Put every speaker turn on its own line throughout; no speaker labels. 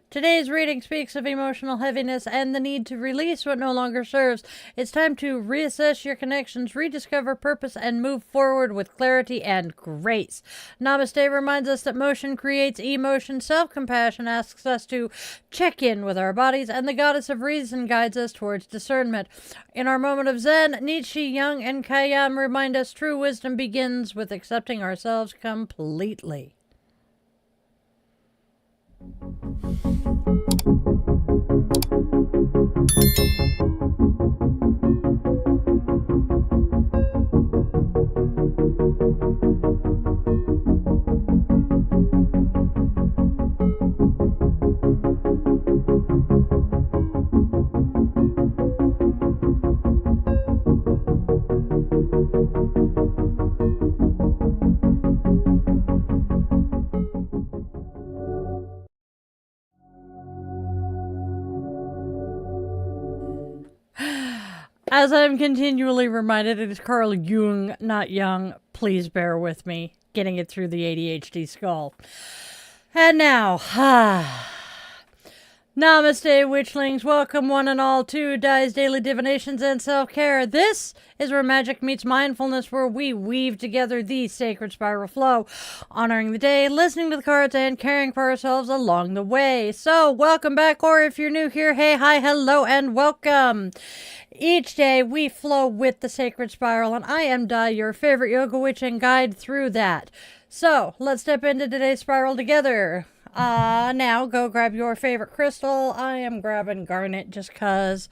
Today's reading speaks of emotional heaviness and the need to release what no longer serves. It's time to reassess your connections, rediscover purpose, and move forward with clarity and grace. Namaste reminds us that motion creates emotion. Self-compassion asks us to check in with our bodies, and the goddess of reason guides us towards discernment. In our moment of Zen, Nietzsche, Jung, and Khayyam remind us true wisdom begins with accepting ourselves completely. As I'm continually reminded, it is Carl Jung, not Young. Please bear with me, getting it through the ADHD skull. And now, Namaste, Witchlings. Welcome one and all to Dai's Daily Divinations and Self-Care. This is where magic meets mindfulness, where we weave together the sacred spiral flow, honoring the day, listening to the cards, and caring for ourselves along the way. So, welcome back, or if you're new here, hey, hi, hello, and welcome. Each day we flow with the sacred spiral, and I am Dai, your favorite yoga witch and guide through that. So, let's step into today's spiral together. Now go grab your favorite crystal. I am grabbing garnet just cause.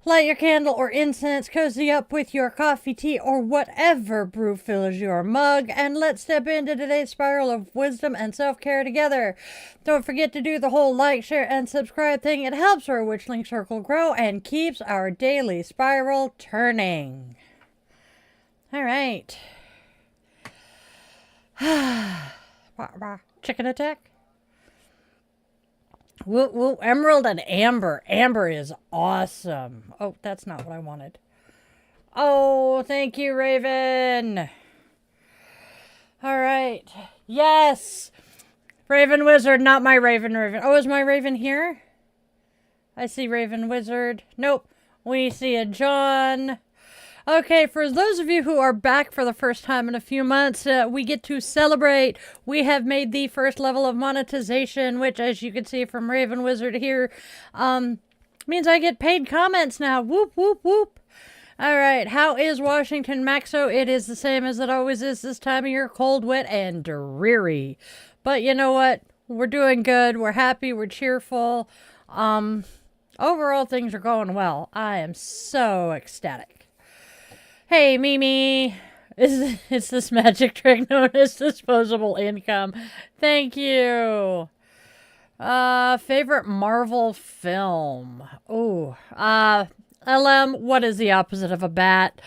Light your candle or incense, cozy up with your coffee, tea, or whatever brew fills your mug, and let's step into today's spiral of wisdom and self-care together. Don't forget to do the whole like, share, and subscribe thing. It helps our Witchling circle grow and keeps our daily spiral turning. All right. Chicken attack? Woo, woo, emerald and amber. Amber is awesome. Oh, that's not what I wanted. Oh, thank you, Raven. All right. Yes. Raven Wizard, not my Raven. Oh, is my Raven here? I see Raven Wizard. Nope. We see a John. Okay, for those of you who are back for the first time in a few months, we get to celebrate. We have made the first level of monetization, which, as you can see from Raven Wizard here, means I get paid comments now. Whoop, whoop, whoop. All right, how is Washington, Maxo? It is the same as it always is this time of year, cold, wet, and dreary. But you know what? We're doing good. We're happy. We're cheerful. Overall, things are going well. I am so ecstatic. Hey, Mimi, it's this magic trick known as disposable income. Thank you. Favorite Marvel film? Oh, LM, what is the opposite of a bat?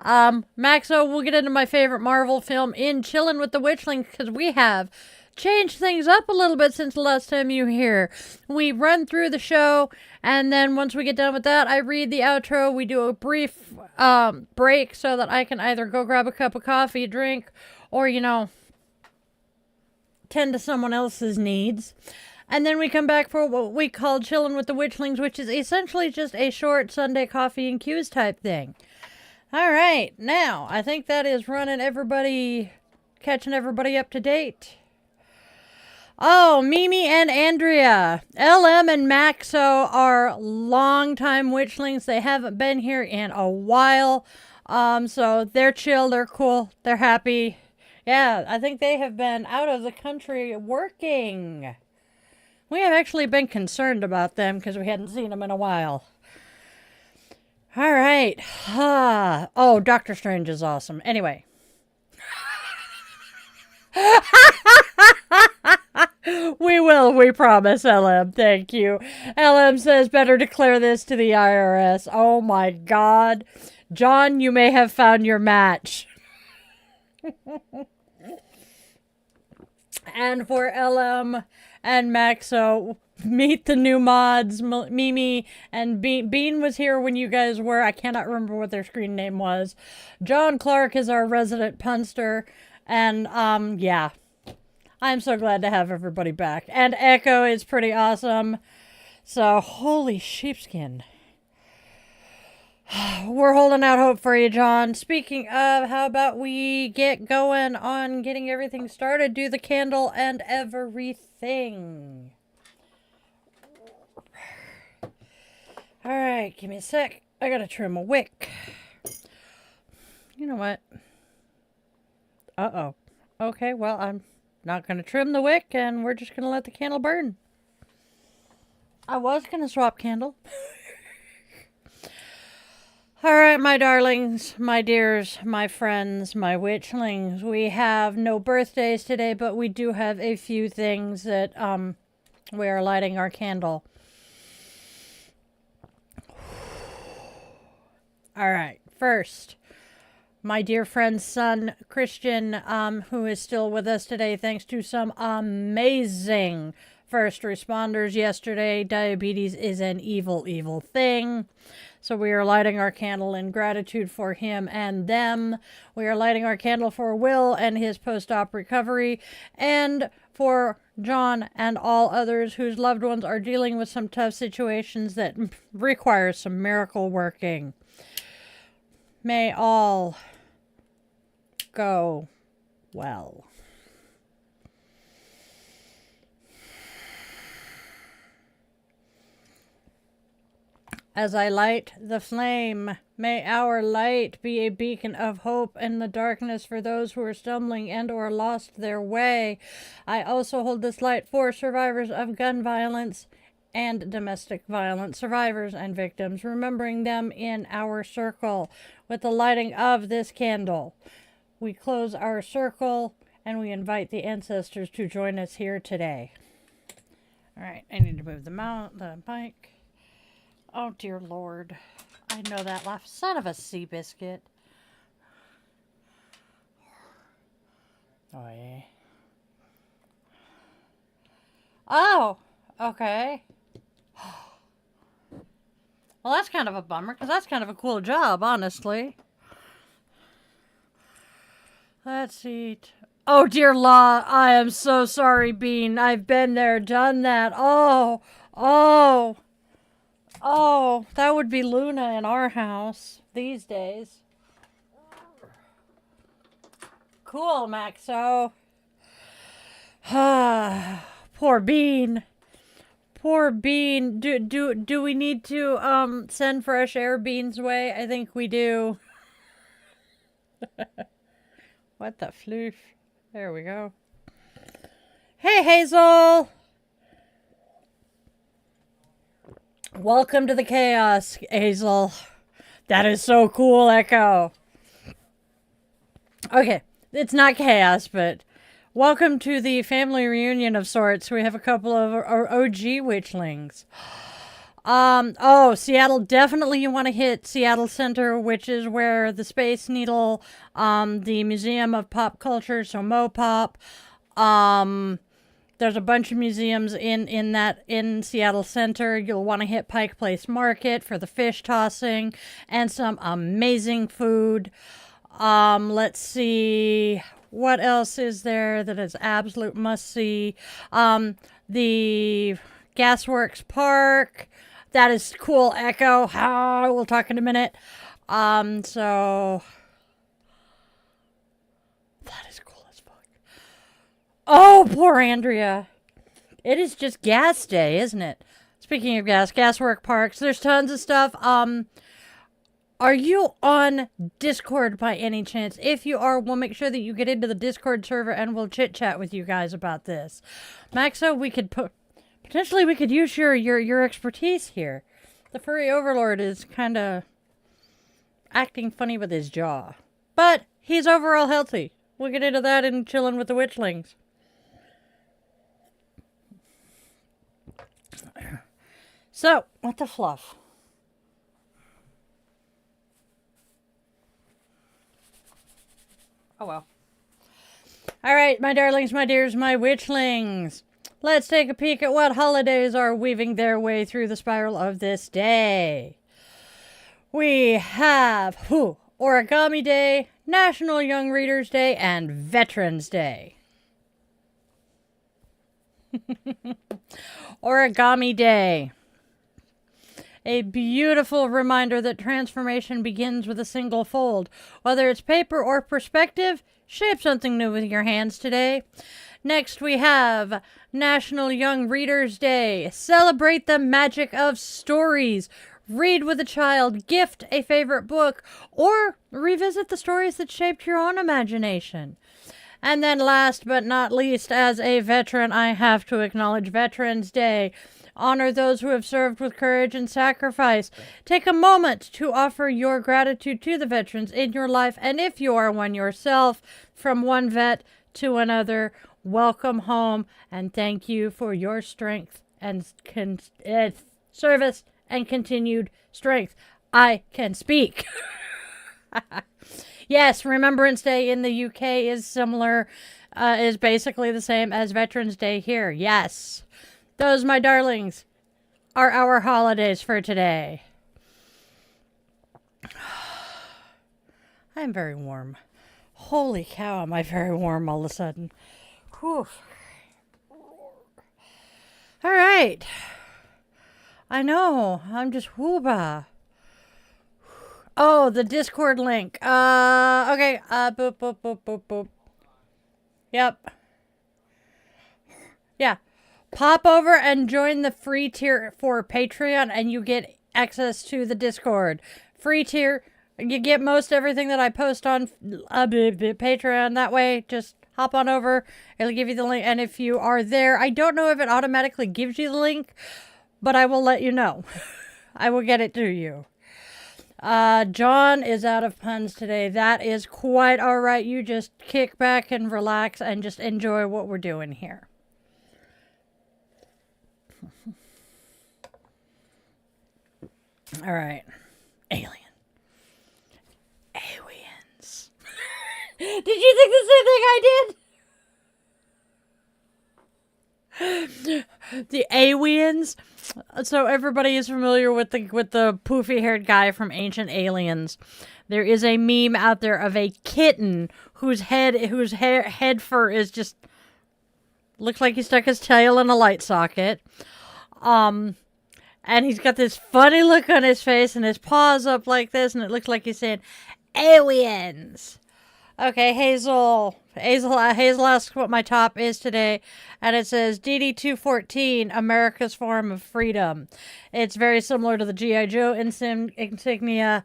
Maxo, we'll get into my favorite Marvel film in Chillin' with the Witchlings, because we have changed things up a little bit since the last time you were here. We run through the show, and then once we get done with that, I read the outro. We do a brief break so that I can either go grab a cup of coffee, drink, or, tend to someone else's needs. And then we come back for what we call Chillin' with the Witchlings, which is essentially just a short Sunday coffee and cues type thing. All right, now, I think that is catching everybody up to date. Oh, Mimi and Andrea. LM and Maxo are longtime witchlings. They haven't been here in a while. So they're chill, they're cool, they're happy. Yeah, I think they have been out of the country working. We have actually been concerned about them because we hadn't seen them in a while. All right. Oh, Doctor Strange is awesome. Anyway. We promise, LM. Thank you. LM says, better declare this to the IRS. Oh my God. John, you may have found your match. And for LM and Maxo, meet the new mods. Mimi and Bean was here when you guys were. I cannot remember what their screen name was. John Clark is our resident punster. And, yeah. I'm so glad to have everybody back. And Echo is pretty awesome. So, holy sheepskin. We're holding out hope for you, John. Speaking of, how about we get going on getting everything started? Do the candle and everything. Alright, give me a sec. I gotta trim a wick. You know what? Uh-oh. Okay, well, I'm not gonna trim the wick, and we're just gonna let the candle burn. I was gonna swap candle. Alright, my darlings, my dears, my friends, my witchlings. We have no birthdays today, but we do have a few things that we are lighting our candle. Alright, first, my dear friend's son, Christian, who is still with us today thanks to some amazing first responders yesterday. Diabetes is an evil, evil thing. So we are lighting our candle in gratitude for him and them. We are lighting our candle for Will and his post-op recovery, and for John and all others whose loved ones are dealing with some tough situations that require some miracle working. May all go well. As I light the flame, may our light be a beacon of hope in the darkness for those who are stumbling and or lost their way. I also hold this light for survivors of gun violence and domestic violence, survivors and victims, remembering them in our circle. With the lighting of this candle, we close our circle and we invite the ancestors to join us here today. All right, I need to move the mic. Oh, dear Lord. I know that laugh. Son of a sea biscuit. Oh, yeah. Oh, okay. Well, that's kind of a bummer, because that's kind of a cool job, honestly. Let's eat. Oh, dear Law, I am so sorry, Bean. I've been there, done that. Oh, that would be Luna in our house these days. Cool, Maxo. Poor Bean. Poor Bean. Do we need to send fresh air Bean's way? I think we do. What the floof? There we go. Hey, Hazel. Welcome to the chaos, Hazel. That is so cool, Echo. Okay, it's not chaos, but welcome to the family reunion of sorts. We have a couple of OG witchlings. Seattle, definitely you want to hit Seattle Center, which is where the Space Needle, the Museum of Pop Culture, so MoPop, there's a bunch of museums in Seattle Center. You'll want to hit Pike Place Market for the fish tossing and some amazing food. Let's see, what else is there that is absolute must-see? The Gasworks Park. That is cool, Echo. We'll talk in a minute. So that is cool as fuck. Oh, poor Andrea. It is just gas day, isn't it? Speaking of Gaswork Parks, there's tons of stuff. Are you on Discord by any chance? If you are, we'll make sure that you get into the Discord server and we'll chit-chat with you guys about this. Maxo, potentially we could use your expertise here. The furry overlord is kind of acting funny with his jaw. But he's overall healthy. We'll get into that in chilling with the witchlings. So, what the fluff? Oh well. Alright, my darlings, my dears, my witchlings. Let's take a peek at what holidays are weaving their way through the spiral of this day. We have Origami Day, National Young Readers Day, and Veterans Day. Origami Day. A beautiful reminder that transformation begins with a single fold. Whether it's paper or perspective, shape something new with your hands today. Next, we have National Young Readers Day. Celebrate the magic of stories. Read with a child, gift a favorite book, or revisit the stories that shaped your own imagination. And then last but not least, as a veteran, I have to acknowledge Veterans Day. Honor those who have served with courage and sacrifice. Take a moment to offer your gratitude to the veterans in your life. And if you are one yourself, from one vet to another, welcome home and thank you for your strength and service and continued strength. I can speak. Yes, Remembrance Day in the UK is similar, is basically the same as Veterans Day here. Yes. Those, my darlings, are our holidays for today. I am very warm. Holy cow, am I very warm all of a sudden. Whew. All right. I know. I'm just whooba. Oh, the Discord link. Okay. Boop, boop, boop, boop, boop. Yep. Yeah. Pop over and join the free tier for Patreon and you get access to the Discord. Free tier, you get most everything that I post on Patreon. That way, just hop on over. It'll give you the link. And if you are there, I don't know if it automatically gives you the link, but I will let you know. I will get it to you. John is out of puns today. That is quite all right. You just kick back and relax and just enjoy what we're doing here. All right. Aliens. Did you think the same thing I did? The aliens. So everybody is familiar with the poofy-haired guy from Ancient Aliens. There is a meme out there of a kitten whose head fur is just looks like he stuck his tail in a light socket. And he's got this funny look on his face and his paws up like this, and it looks like he's saying, aliens. Okay, Hazel asks what my top is today, and it says DD-214, America's Form of Freedom. It's very similar to the G.I. Joe insignia,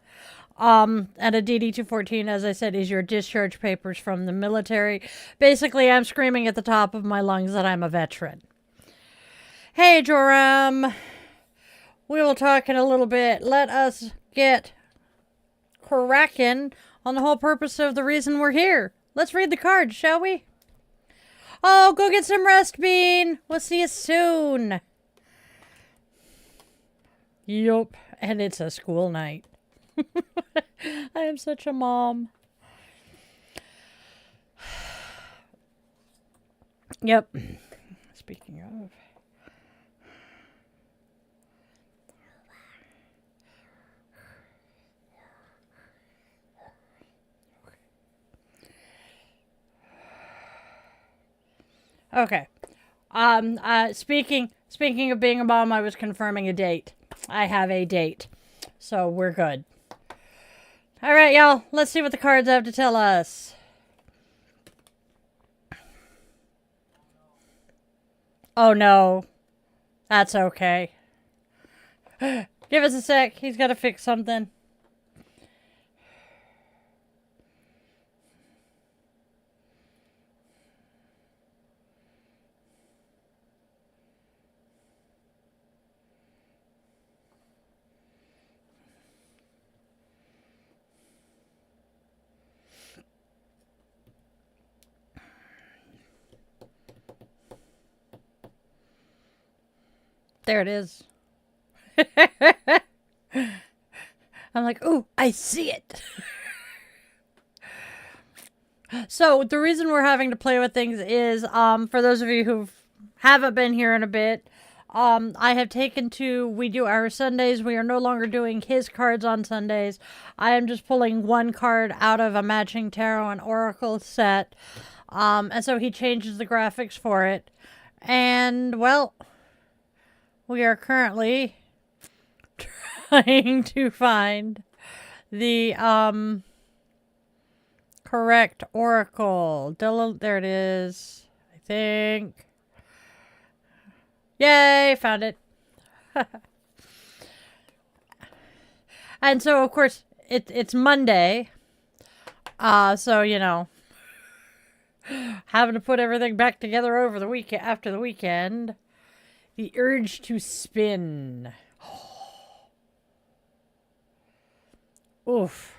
and a DD-214, as I said, is your discharge papers from the military. Basically, I'm screaming at the top of my lungs that I'm a veteran. Hey, Joram. We will talk in a little bit. Let us get cracking on the whole purpose of the reason we're here. Let's read the cards, shall we? Oh, go get some rest, Bean. We'll see you soon. Yup, and it's a school night. I am such a mom. Yep. Speaking of... Okay. Speaking of being a mom, I was confirming a date. I have a date. So we're good. All right, y'all. Let's see what the cards have to tell us. Oh, no. That's okay. Give us a sec. He's got to fix something. There it is. I'm like, ooh, I see it. So the reason we're having to play with things is, for those of you who haven't been here in a bit, I have taken to, we do our Sundays. We are no longer doing his cards on Sundays. I am just pulling one card out of a matching tarot and oracle set. And so he changes the graphics for it. And, well, we are currently trying to find the correct oracle. There it is, I think. Yay, found it. And so, of course, it's Monday. So, you know, having to put everything back together over the weekend after the weekend. The urge to spin. Oof.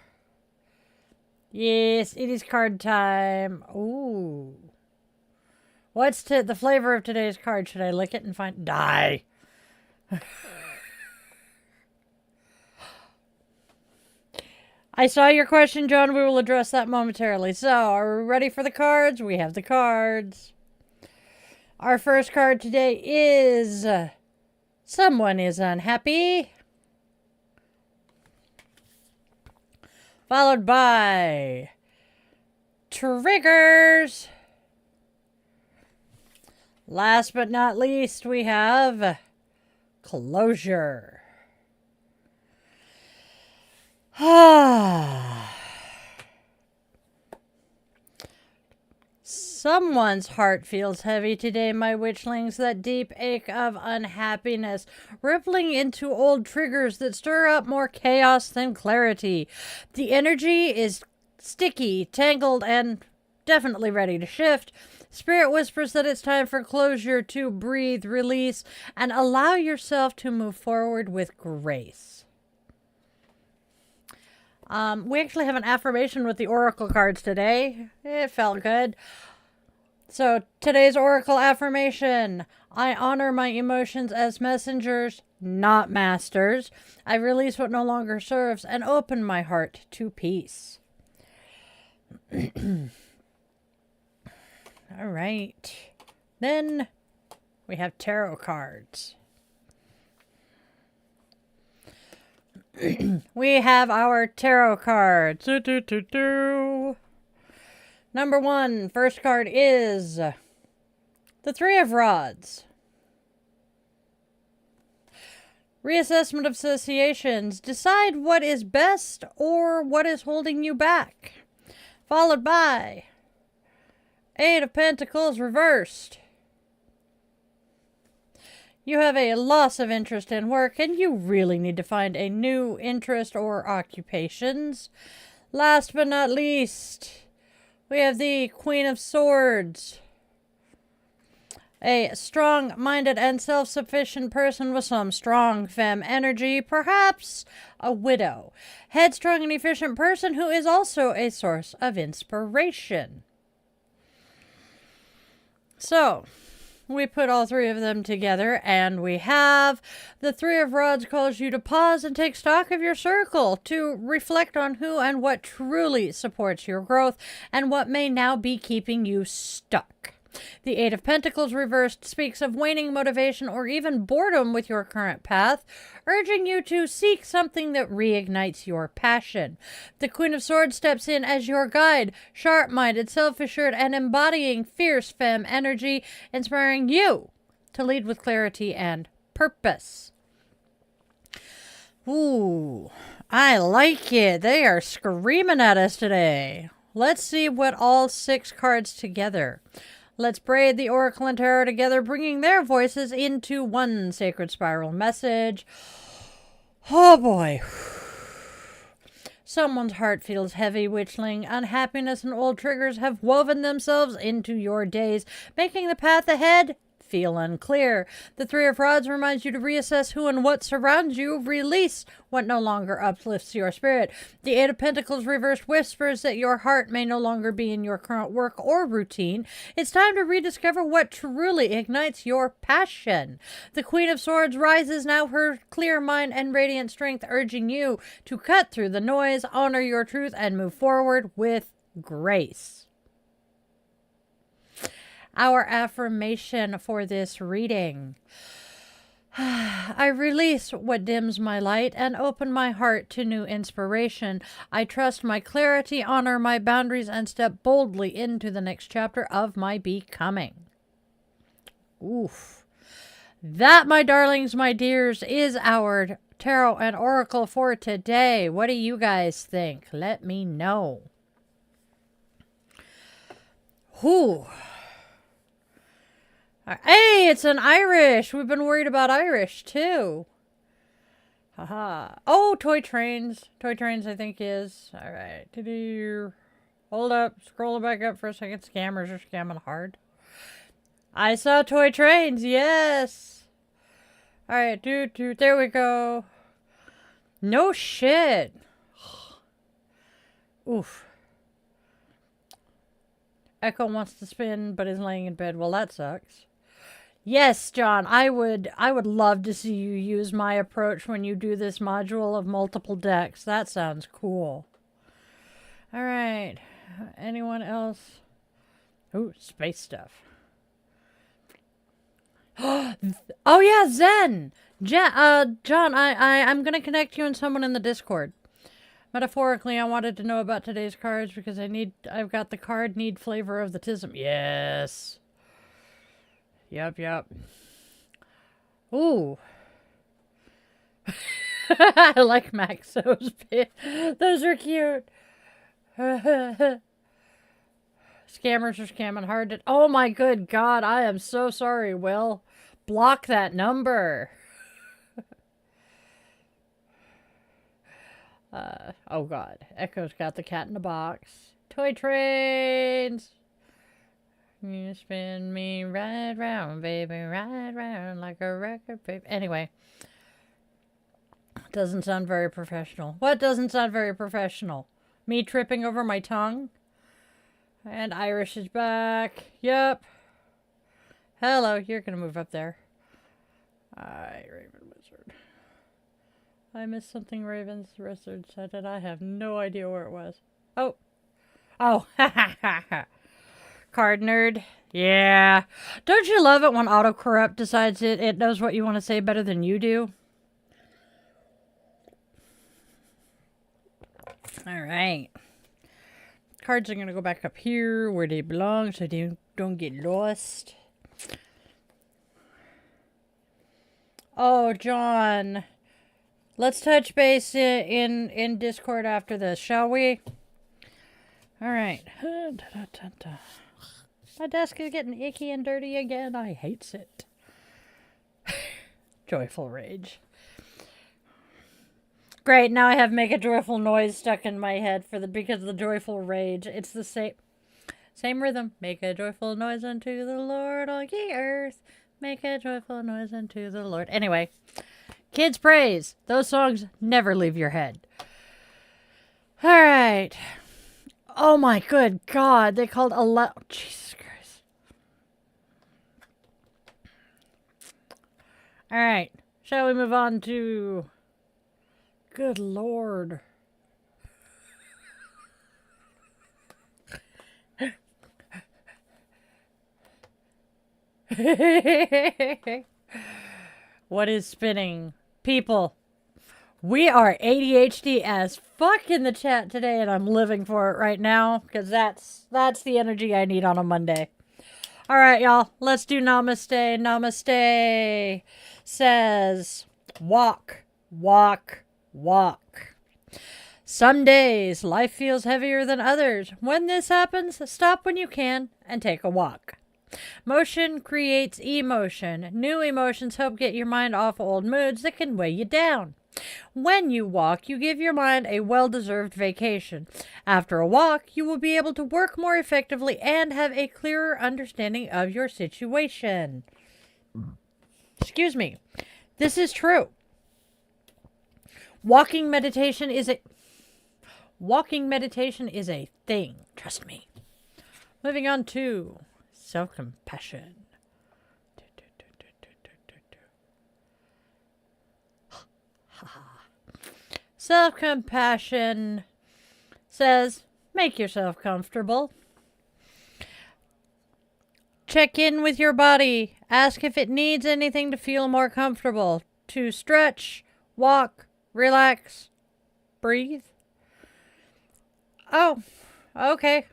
Yes, it is card time. Ooh. What's the flavor of today's card? Should I lick it and find... Die. I saw your question, John. We will address that momentarily. So, are we ready for the cards? We have the cards. Our first card today is... Someone is unhappy. Followed by... Triggers. Last but not least, we have... Closure. Someone's heart feels heavy today, my witchlings. That deep ache of unhappiness, rippling into old triggers that stir up more chaos than clarity. The energy is sticky, tangled, and definitely ready to shift. Spirit whispers that it's time for closure, to breathe, release, and allow yourself to move forward with grace. We actually have an affirmation with the oracle cards today. It felt good. So today's oracle affirmation: I honor my emotions as messengers, not masters. I release what no longer serves and open my heart to peace. All right. Then we have tarot cards. We have our tarot cards. Number one, first card is the Three of Rods. Reassessment of associations. Decide what is best or what is holding you back. Followed by Eight of Pentacles reversed. You have a loss of interest in work, and you really need to find a new interest or occupations. Last but not least, we have the Queen of Swords. A strong-minded and self-sufficient person with some strong femme energy, perhaps a widow. Headstrong and efficient person who is also a source of inspiration. So, we put all three of them together, and we have the Three of Rods calls you to pause and take stock of your circle, to reflect on who and what truly supports your growth and what may now be keeping you stuck. The Eight of Pentacles reversed speaks of waning motivation or even boredom with your current path, urging you to seek something that reignites your passion. The Queen of Swords steps in as your guide, sharp-minded, self-assured, and embodying fierce femme energy, inspiring you to lead with clarity and purpose. Ooh, I like it. They are screaming at us today. Let's see what all 6 cards together. Let's braid the Oracle and Tarot together, bringing their voices into one sacred spiral message. Oh boy. Someone's heart feels heavy, witchling. Unhappiness and old triggers have woven themselves into your days, making the path ahead feel unclear. The Three of Rods reminds you to reassess who and what surrounds you, release what no longer uplifts your spirit. The Eight of Pentacles reversed whispers that your heart may no longer be in your current work or routine. It's time to rediscover what truly ignites your passion. The Queen of Swords rises now, her clear mind and radiant strength urging you to cut through the noise, honor your truth, and move forward with grace. Our affirmation for this reading: I release what dims my light and open my heart to new inspiration. I trust my clarity, honor my boundaries, and step boldly into the next chapter of my becoming. Oof. That, my darlings, my dears, is our tarot and oracle for today. What do you guys think? Let me know. Whew. Hey, it's an Irish. We've been worried about Irish, too. Haha. Oh, toy trains. Toy trains, I think, is. All right. Hold up. Scroll back up for a second. Scammers are scamming hard. I saw toy trains. Yes. All right. There we go. No shit. Oof. Echo wants to spin, but is laying in bed. Well, that sucks. Yes, John, I would love to see you use my approach when you do this module of multiple decks. That sounds cool. All right. Anyone else? Ooh, space stuff. Oh yeah, Zen. John, I'm gonna connect you and someone in the Discord. Metaphorically, I wanted to know about today's cards because I've got the card need flavor of the tism. Yes. Yep. Ooh. I like Maxo's bit. Those are cute. Scammers are scamming hard. Oh my good God, I am so sorry, Will. Block that number. Oh God. Echo's got the cat in the box. Toy trains. You spin me right round, baby, right round like a record, baby. Anyway. Doesn't sound very professional. What doesn't sound very professional? Me tripping over my tongue? And Irish is back. Yep. Hello, you're gonna move up there. Hi, Raven Wizard. I missed something Raven's Wizard said, and I have no idea where it was. Oh. Ha ha ha ha. Card nerd. Yeah. Don't you love it when autocorrect decides it knows what you want to say better than you do? All right. Cards are going to go back up here where they belong so they don't get lost. Oh, John. Let's touch base in Discord after this, shall we? All right. My desk is getting icky and dirty again. I hates it. Joyful rage. Great, now I have make a joyful noise stuck in my head because of the joyful rage. It's the same rhythm. Make a joyful noise unto the Lord, all ye earth. Make a joyful noise unto the Lord. Anyway, kids praise. Those songs never leave your head. All right. Oh my good God, they called Jesus Christ. All right, shall we move on to... Good Lord. What is spinning? People, we are ADHD as fuck in the chat today, and I'm living for it right now because that's the energy I need on a Monday. All right, y'all, let's do Namaste. Namaste says, walk. Some days life feels heavier than others. When this happens, stop when you can and take a walk. Motion creates emotion. New emotions help get your mind off old moods that can weigh you down. When you walk, you give your mind a well-deserved vacation. After a walk, you will be able to work more effectively and have a clearer understanding of your situation. Excuse me. This is true. Walking meditation is a thing. Trust me. Moving on to self-compassion. Self-compassion says, make yourself comfortable. Check in with your body. Ask if it needs anything to feel more comfortable. To stretch, walk, relax, breathe. Oh, okay.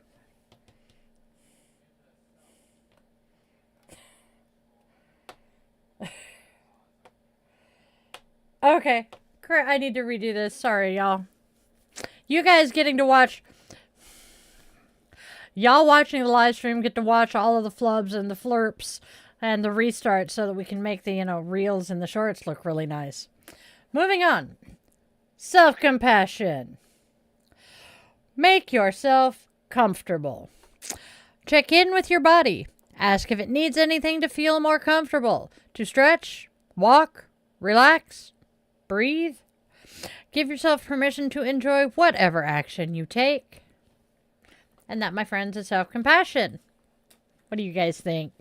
Okay. Great. I need to redo this. Sorry, y'all. You guys getting to watch... Y'all watching the live stream get to watch all of the flubs and the flurps and the restarts so that we can make the, reels and the shorts look really nice. Moving on. Self-compassion. Make yourself comfortable. Check in with your body. Ask if it needs anything to feel more comfortable. To stretch, walk, relax, breathe. Give yourself permission to enjoy whatever action you take. And that, my friends, is self-compassion. What do you guys think?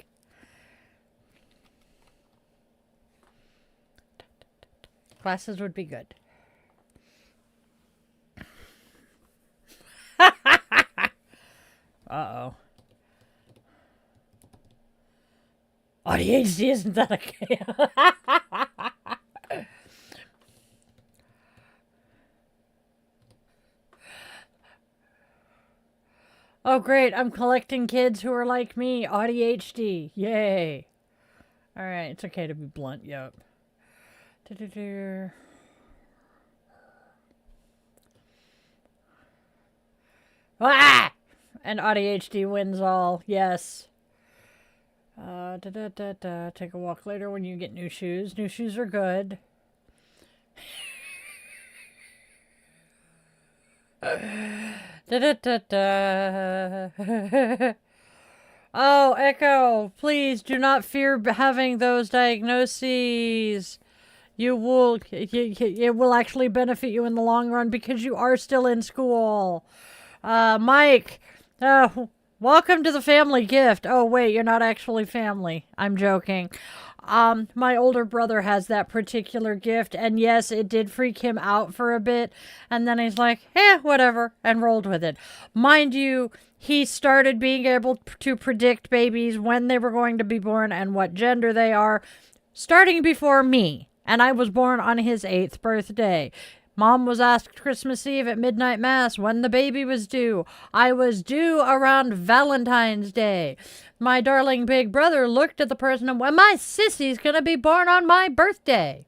Glasses would be good. Uh-oh. ADHD, isn't that okay? Oh, great. I'm collecting kids who are like me. ADHD. Yay. All right. It's okay to be blunt. Yep. Ah! And ADHD wins all. Yes. Take a walk later when you get new shoes. New shoes are good. Oh, Echo, please do not fear having those diagnoses. It will actually benefit you in the long run because you are still in school. Mike, welcome to the family gift. Oh, wait, you're not actually family. I'm joking. My older brother has that particular gift, and yes, it did freak him out for a bit, and then he's like, whatever, and rolled with it. Mind you, he started being able to predict babies when they were going to be born and what gender they are, starting before me, and I was born on his 8th birthday. Mom was asked Christmas Eve at midnight mass when the baby was due. I was due around Valentine's Day. My darling big brother looked at the person and went, my sissy's gonna be born on my birthday.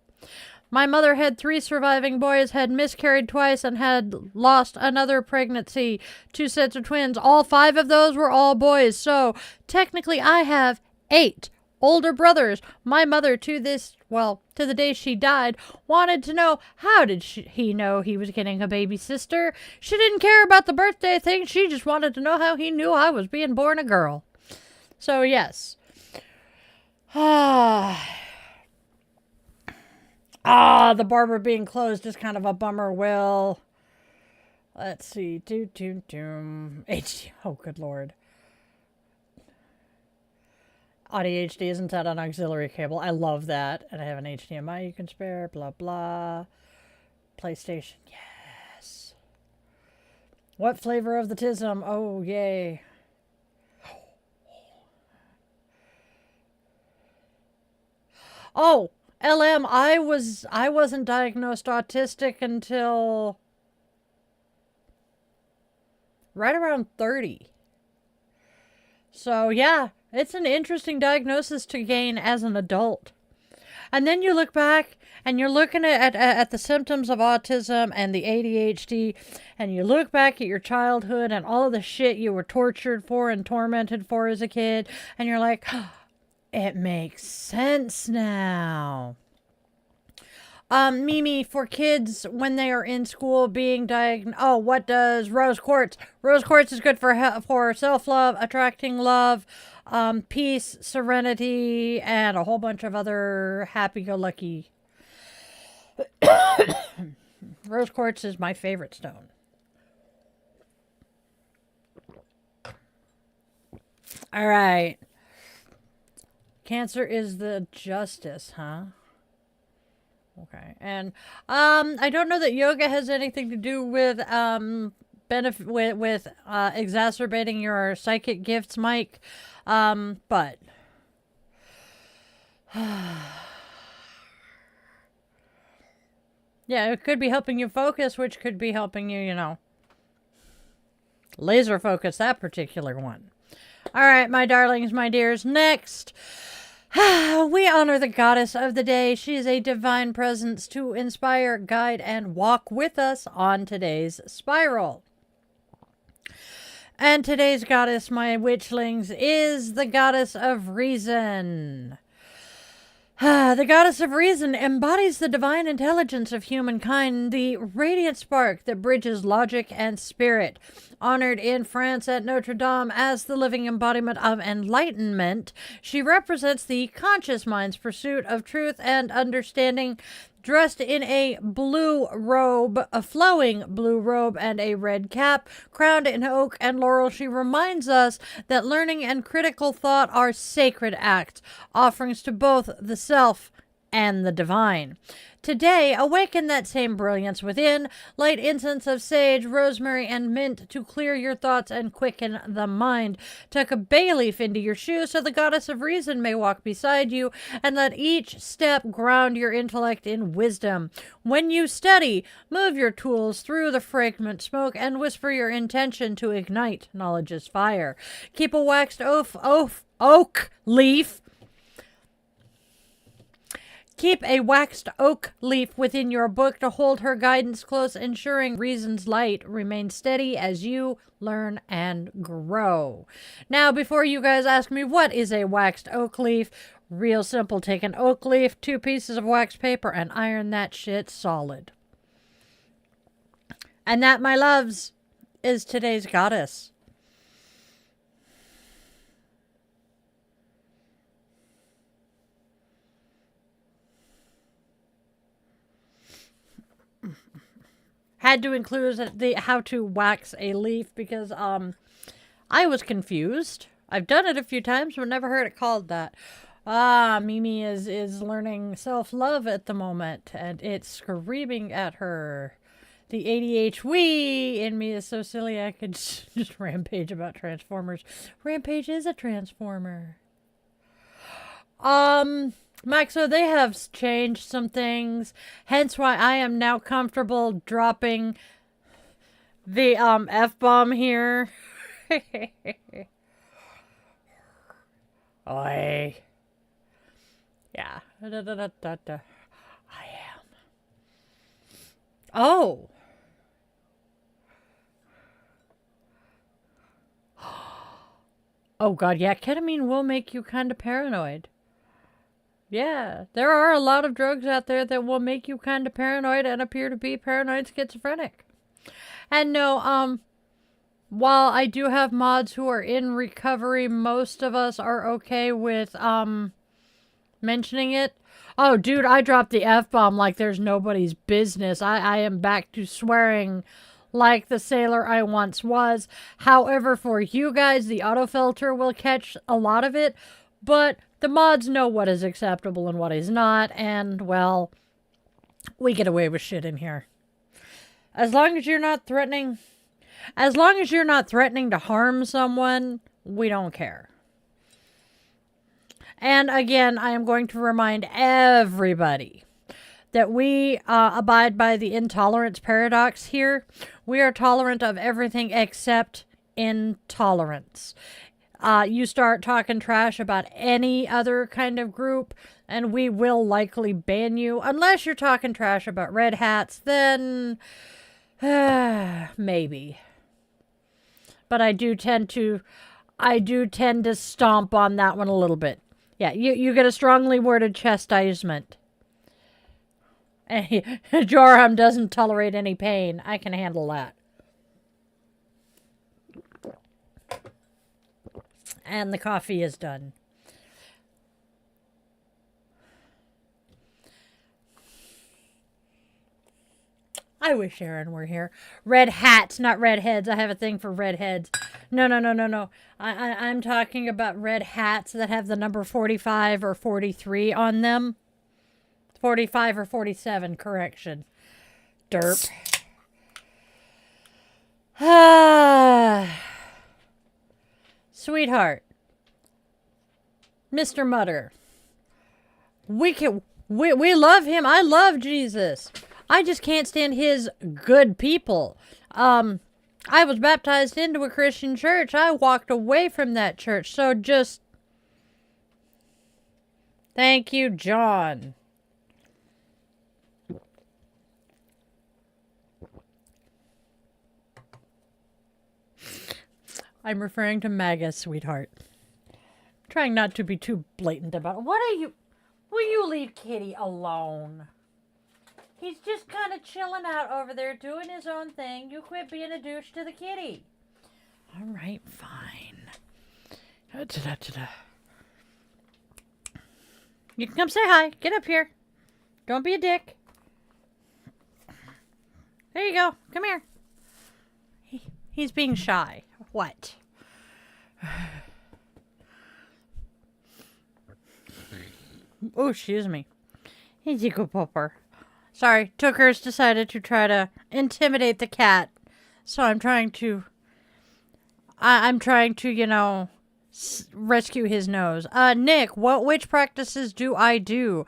My mother had 3 surviving boys, had miscarried twice, and had lost another pregnancy. 2 sets of twins. All 5 of those were all boys. So technically I have 8 older brothers. My mother, to the day she died, wanted to know how did he know he was getting a baby sister. She didn't care about the birthday thing. She just wanted to know how he knew I was being born a girl. So, yes. The barber being closed is kind of a bummer, Will. Let's see. Oh, good Lord. ADHD isn't that on auxiliary cable. I love that. And I have an HDMI you can spare. Blah, blah. PlayStation. Yes. What flavor of the tism? Oh, yay. Oh, LM, I wasn't diagnosed autistic until right around 30. So, yeah, it's an interesting diagnosis to gain as an adult. And then you look back and you're looking at the symptoms of autism and the ADHD, and you look back at your childhood and all of the shit you were tortured for and tormented for as a kid, and you're like, it makes sense now. Mimi, for kids when they are in school being diagnosed. Oh, what does rose quartz? Rose quartz is good for self-love, attracting love, peace, serenity, and a whole bunch of other happy-go-lucky. Rose quartz is my favorite stone. All right. Cancer is the justice, huh? Okay. And I don't know that yoga has anything to do with exacerbating your psychic gifts, Mike. But yeah, it could be helping you focus, which could be helping you, laser focus that particular one. All right, my darlings, my dears. Next, We honor the goddess of the day. She is a divine presence to inspire, guide, and walk with us on today's spiral. And today's goddess, my witchlings, is the goddess of reason. The goddess of reason embodies the divine intelligence of humankind, the radiant spark that bridges logic and spirit. Honored in France at Notre Dame as the living embodiment of enlightenment, she represents the conscious mind's pursuit of truth and understanding. Dressed in a blue robe, a flowing blue robe, and a red cap, crowned in oak and laurel, she reminds us that learning and critical thought are sacred acts, offerings to both the self and the divine. Today, awaken that same brilliance within. Light incense of sage, rosemary, and mint to clear your thoughts and quicken the mind. Tuck a bay leaf into your shoe so the goddess of reason may walk beside you, and let each step ground your intellect in wisdom. When you study, move your tools through the fragrant smoke and whisper your intention to ignite knowledge's fire. Keep a waxed oak leaf Keep a waxed oak leaf within your book to hold her guidance close, ensuring reason's light remains steady as you learn and grow. Now, before you guys ask me what is a waxed oak leaf, real simple. Take an oak leaf, 2 pieces of wax paper, and iron that shit solid. And that, my loves, is today's goddess. Had to include the how to wax a leaf because I was confused. I've done it a few times but never heard it called that. Mimi is learning self-love at the moment and it's screaming at her. The ADHD in me is so silly I could just rampage about Transformers. Rampage is a Transformer. Mike, so they have changed some things, hence why I am now comfortable dropping the F-bomb here. Oi. Yeah. I am. Oh. Oh god, yeah, ketamine will make you kind of paranoid. Yeah, there are a lot of drugs out there that will make you kind of paranoid and appear to be paranoid schizophrenic. And no, while I do have mods who are in recovery, most of us are okay with, mentioning it. Oh, dude, I dropped the F-bomb like there's nobody's business. I am back to swearing like the sailor I once was. However, for you guys, the autofilter will catch a lot of it, but the mods know what is acceptable and what is not, and, well, we get away with shit in here. As long as you're not threatening to harm someone, we don't care. And again, I am going to remind everybody that we abide by the intolerance paradox here. We are tolerant of everything except intolerance. You start talking trash about any other kind of group, and we will likely ban you. Unless you're talking trash about red hats, then maybe. But I do tend to stomp on that one a little bit. Yeah, you get a strongly worded chastisement. Joram doesn't tolerate any pain. I can handle that. And the coffee is done. I wish Aaron were here. Red hats, not red heads. I have a thing for red heads. No. I'm talking about red hats that have the number 45 or 43 on them. 45 or 47, correction. Derp. Sweetheart. Mr. Mutter. We love him. I love Jesus. I just can't stand his good people. I was baptized into a Christian church. I walked away from that church. So just Thank you, John. I'm referring to Maga, sweetheart. Trying not to be too blatant about it. What are you... Will you leave Kitty alone? He's just kind of chilling out over there doing his own thing. You quit being a douche to the kitty. All right, fine. You can come say hi. Get up here. Don't be a dick. There you go. Come here. He's being shy. What? Oh, excuse me. He's a good pupper. Sorry, Tooker's decided to try to intimidate the cat. So I'm trying to, you know, rescue his nose. Nick, what witch practices do I do?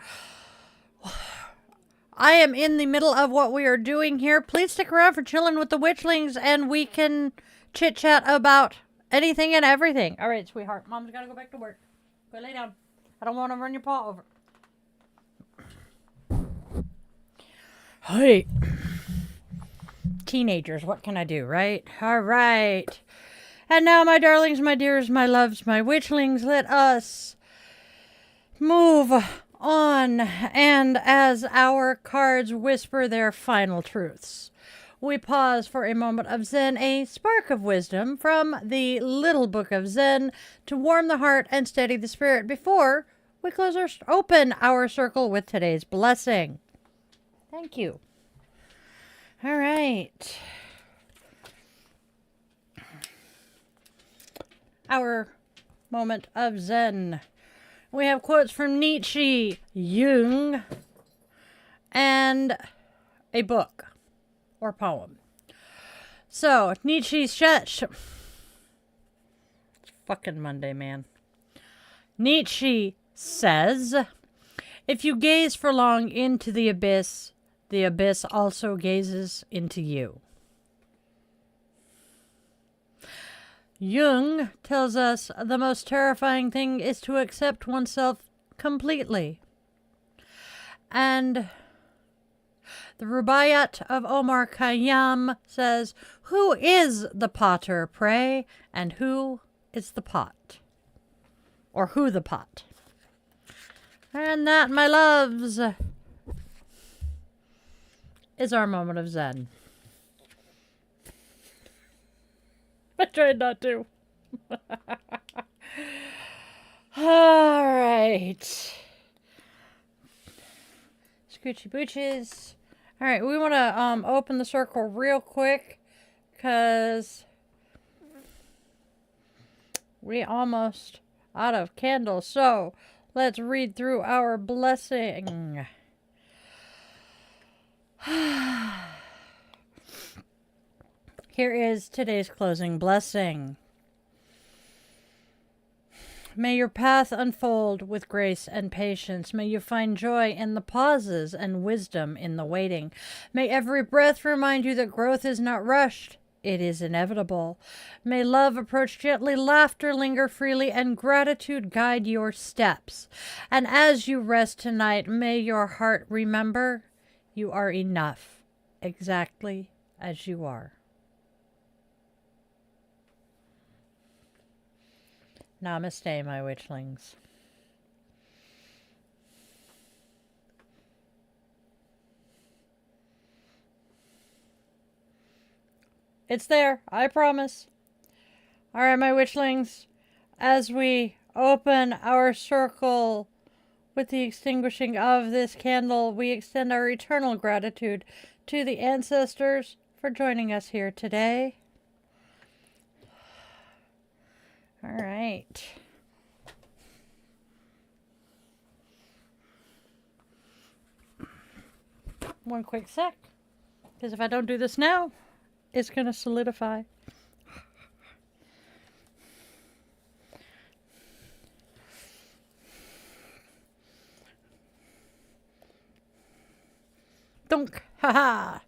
I am in the middle of what we are doing here. Please stick around for chilling with the Witchlings and we can chit-chat about anything and everything. All right, sweetheart. Mom's got to go back to work. Go lay down. I don't want to run your paw over. Hey. Teenagers, what can I do, right? All right. And now, my darlings, my dears, my loves, my witchlings, let us move on. And as our cards whisper their final truths, we pause for a moment of Zen, a spark of wisdom from the Little Book of Zen to warm the heart and steady the spirit before we open our circle with today's blessing. Thank you. All right. Our moment of Zen. We have quotes from Nietzsche, Jung, and a book or poem. So, Nietzsche's It's fucking Monday, man. Nietzsche says, if you gaze for long into the abyss also gazes into you. Jung tells us the most terrifying thing is to accept oneself completely. And the Rubaiyat of Omar Khayyam says, who is the potter, pray, and who is the pot? Or who the pot? And that, my loves, is our moment of Zen. I tried not to. All right. Scoochie booches. All right, we want to open the circle real quick because we almost out of candles. So let's read through our blessing. Here is today's closing blessing. May your path unfold with grace and patience. May you find joy in the pauses and wisdom in the waiting. May every breath remind you that growth is not rushed. It is inevitable. May love approach gently, laughter linger freely, and gratitude guide your steps. And as you rest tonight, may your heart remember you are enough, exactly as you are. Namaste, my witchlings. It's there, I promise. All right, my witchlings, as we open our circle with the extinguishing of this candle, we extend our eternal gratitude to the ancestors for joining us here today. All right. One quick sec, because if I don't do this now, it's going to solidify. Dunk. Ha-ha.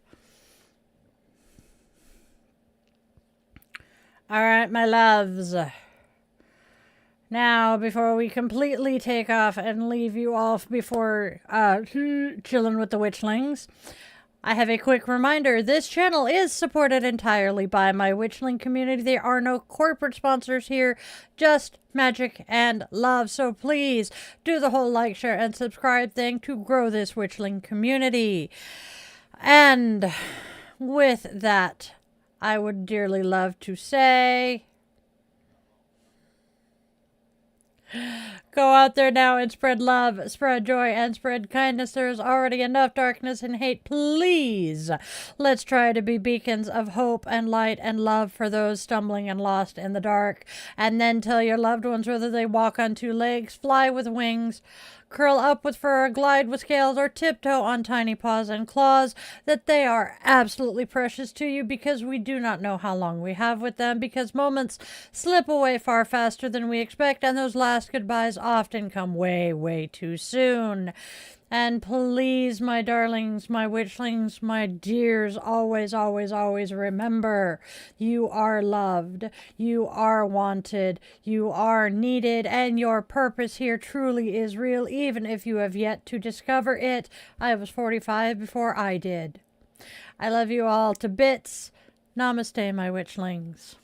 All right, my loves. Now, before we completely take off and leave you off before chilling with the Witchlings, I have a quick reminder. This channel is supported entirely by my Witchling community. There are no corporate sponsors here, just magic and love. So please do the whole like, share, and subscribe thing to grow this Witchling community. And with that, I would dearly love to say, go out there now and spread love, spread joy, and spread kindness. There is already enough darkness and hate. Please, let's try to be beacons of hope and light and love for those stumbling and lost in the dark. And then tell your loved ones, whether they walk on two legs, fly with wings, curl up with fur, glide with scales, or tiptoe on tiny paws and claws, that they are absolutely precious to you, because we do not know how long we have with them, because moments slip away far faster than we expect, and those last goodbyes often come way, way too soon. And please, my darlings, my witchlings, my dears, always, always, always remember, you are loved, you are wanted, you are needed, and your purpose here truly is real, even if you have yet to discover it. I was 45 before I did. I love you all to bits. Namaste, my witchlings.